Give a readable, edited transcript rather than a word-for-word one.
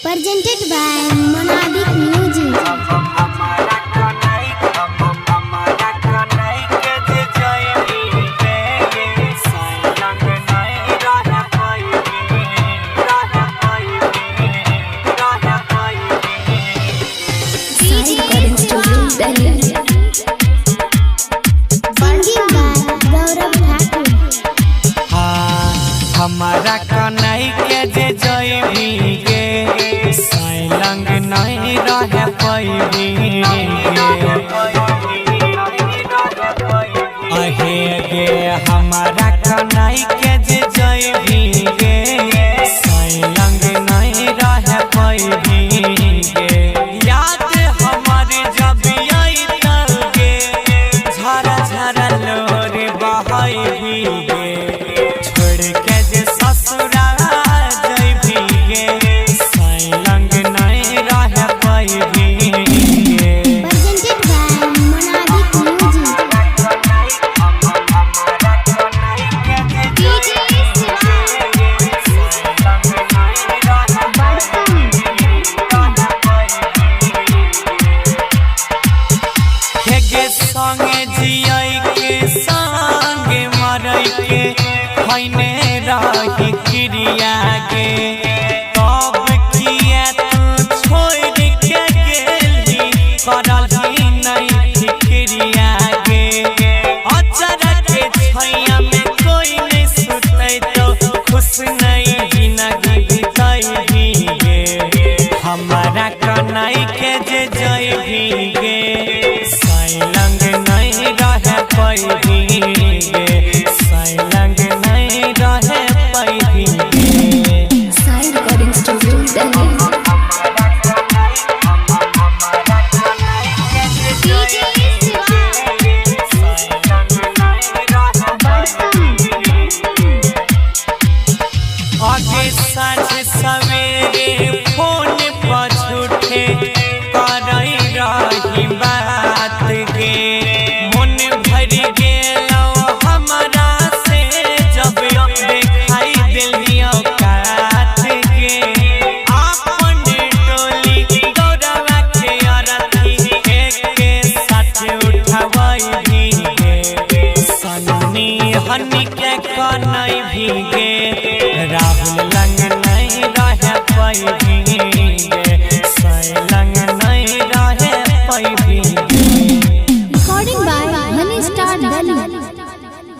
Presented by Monadic Music. हमारा कन्हई के जे जइबी गे सैलंग नहीं रह पैबी अहे गे हमारा कन्हई के जे जइबी गे सैलंग नहीं रह पैबी गे याद हमारे जब आइतल गे झरा झरा लोर बहैबी गे छोड़ के संगे जियाई के संगे मरई के खैने रही क्रिया गे तब किया तू छोड़ के गेली करही नहीं फिक्रिया गे अचरा के छैया में कोई नहीं सुतै तो खुश नहीं जिंदगी बिताई गे हमारा कन्हई के जे जइबी गे सैलंग नहीं रह पैबी गे सैलंग नहीं रह पैबी गे साई रिकॉर्डिंग स्टूडियो दिल्ली। आगे साँझ सवेरे फोन पर झूठे करई रही बात गे मन भर गेलो हमरा से जब देखाई दिली औकात गे अपन टोली गौरवा के अरथी के साथ उठवई गे सन्नी हनी के कन्हई भी गे राहुल लंग नहीं रह पैबी गे सैलंग नहीं रह पैबी।